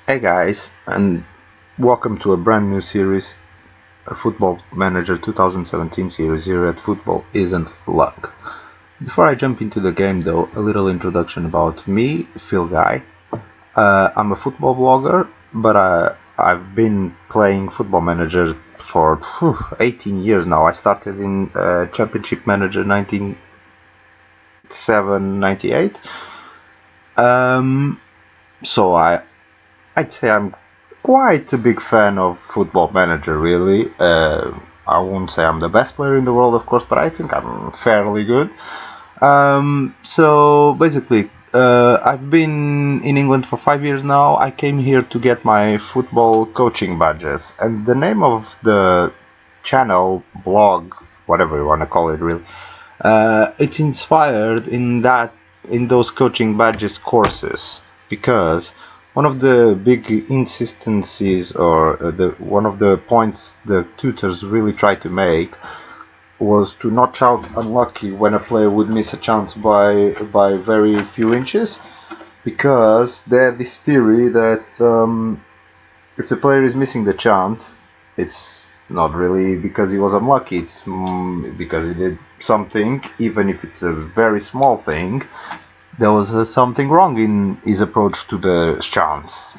Hey guys, and welcome to a brand new series, a Football Manager 2017 series here at Football Isn't Luck. Before I jump into the game though, a little introduction about me, Phil Guy. I'm a football blogger, but I've been playing Football Manager for 18 years now. I started in Championship Manager 97-98. So I'd say I'm quite a big fan of Football Manager, really. I won't say I'm the best player in the world, of course, but I think I'm fairly good. So basically, I've been in England for 5 years now. I came here to get my football coaching badges, and the name of the channel, blog, whatever you want to call it, really, it's inspired in those coaching badges courses, because one of the big insistencies, or one of the points the tutors really try to make, was to not shout unlucky when a player would miss a chance by very few inches, because they have this theory that if the player is missing the chance, it's not really because he was unlucky, it's because he did something, even if it's a very small thing. There was something wrong in his approach to the chance.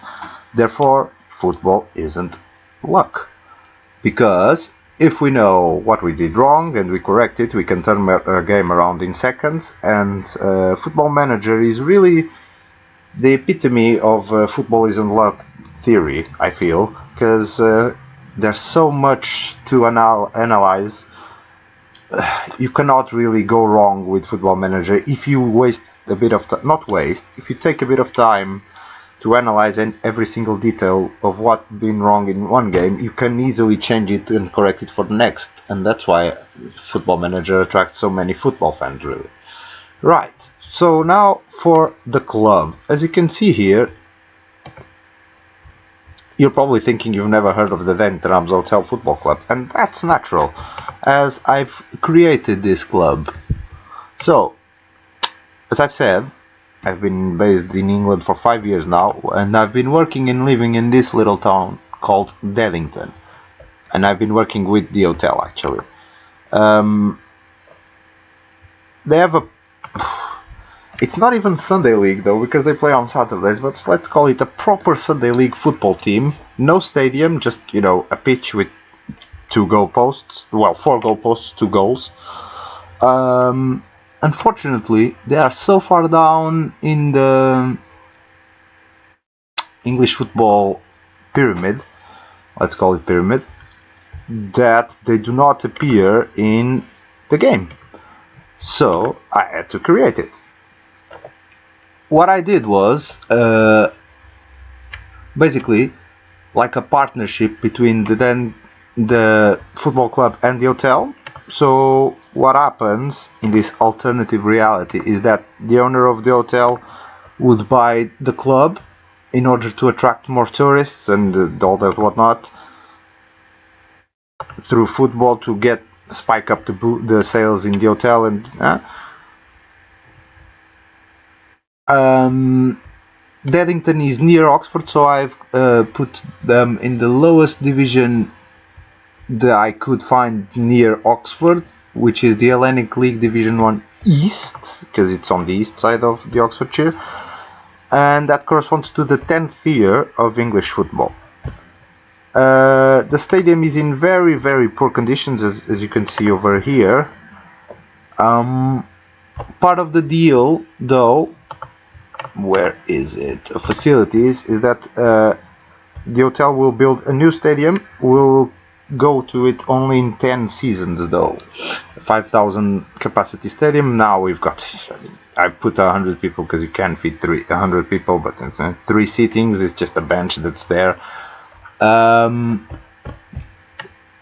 Therefore, football isn't luck. Because if we know what we did wrong and we correct it, we can turn a game around in seconds. And Football Manager is really the epitome of football isn't luck theory, I feel. Because there's so much to analyze. You cannot really go wrong with Football Manager if you waste a bit of time. Not waste, if you take a bit of time to analyze every single detail of what's been wrong in one game, you can easily change it and correct it for the next. And that's why Football Manager attracts so many football fans, really. Right, so now for the club. As you can see here, you're probably thinking you've never heard of the Trams Hotel Football Club, and that's natural, as I've created this club. So, as I've said, I've been based in England for 5 years now, and I've been working and living in this little town called Deddington, and I've been working with the hotel, actually. They have a... It's not even Sunday League though, because they play on Saturdays, but let's call it a proper Sunday League football team. No stadium, just, a pitch with 2 goalposts. Well, 4 goalposts, 2 goals. Unfortunately, they are so far down in the English football pyramid, let's call it pyramid, that they do not appear in the game. So, I had to create it. What I did was basically like a partnership between the football club and the hotel. So what happens in this alternative reality is that the owner of the hotel would buy the club in order to attract more tourists and all that whatnot through football, to spike up the sales in the hotel. And Deddington is near Oxford, so I've put them in the lowest division that I could find near Oxford, which is the Hellenic League Division 1 East, because it's on the east side of the Oxfordshire, and that corresponds to the 10th year of English football. The stadium is in very, very poor conditions, as you can see over here. Part of the deal, though, where is it? Facilities, is that the hotel will build a new stadium. We'll go to it only in 10 seasons though. 5,000 capacity stadium. Now we've got, I put 100 people because you can't fit 100 people, but 3 seatings is just a bench that's there.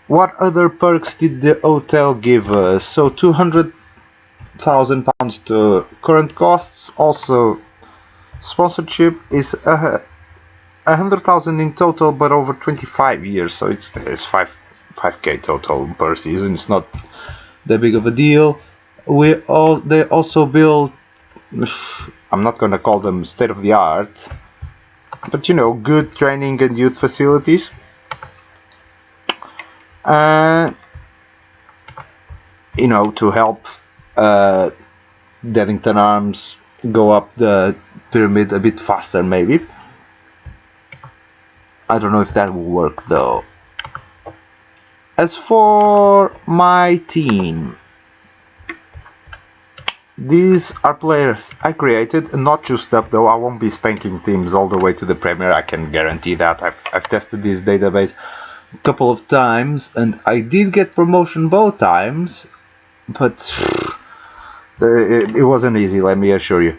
What other perks did the hotel give us? So £200,000 to current costs. Also, sponsorship is 100,000 in total, but over 25 years, so it's 5k total per season. It's not that big of a deal. They also build, I'm not gonna call them state of the art, but you know, good training and youth facilities. You know, to help Deddington Arms go up the pyramid a bit faster, maybe. I don't know if that will work though. As for my team, these are players I created and not just up though. I won't be spanking teams all the way to the Premier, I can guarantee that. I've tested this database a couple of times and I did get promotion both times, but it wasn't easy, let me assure you.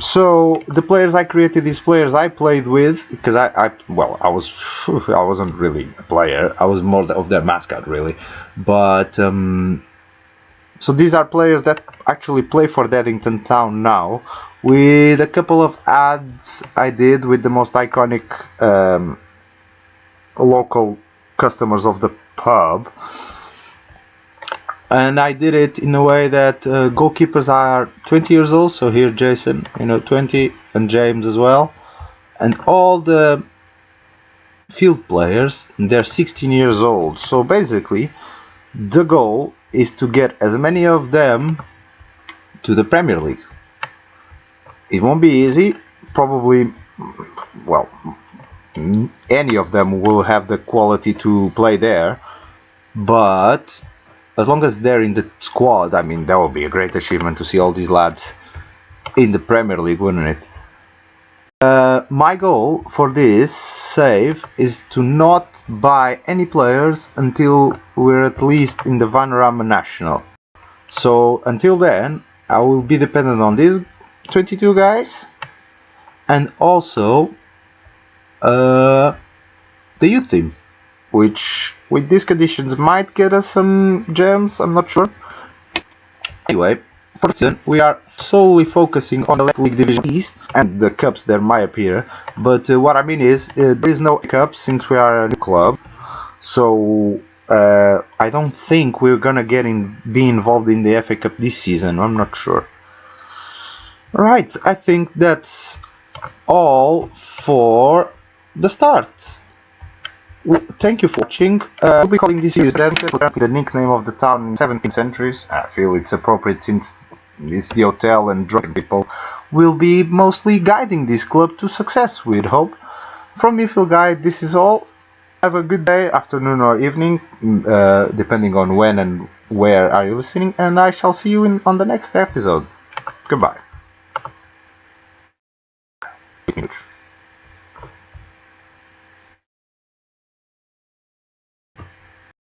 So the players I created, these players I played with, because I wasn't really a player, I was more of their mascot really, but so these are players that actually play for Deddington Town now, with a couple of ads I did with the most iconic local customers of the pub. And I did it in a way that goalkeepers are 20 years old, so here Jason, 20, and James as well. And all the field players, they're 16 years old. So basically, the goal is to get as many of them to the Premier League. It won't be easy, probably, well, any of them will have the quality to play there, but as long as they're in the squad, I mean, that would be a great achievement to see all these lads in the Premier League, wouldn't it? My goal for this save is to not buy any players until we're at least in the Vanarama National. So until then, I will be dependent on these 22 guys and also the youth team, which with these conditions might get us some gems, I'm not sure. Anyway, for this season we are solely focusing on the League Division East and the cups that might appear, but what I mean is there is no cup since we are a new club, so I don't think we're gonna be involved in the FA Cup this season, I'm not sure. Right, I think that's all for the start. Thank you for watching. We'll be calling this series Drunken, the nickname of the town in 17th centuries. I feel it's appropriate since it's the hotel and drunken people will be mostly guiding this club to success, we'd hope. From me, Phil Guide, this is all. Have a good day, afternoon or evening, depending on when and where are you listening, and I shall see you on the next episode. Goodbye.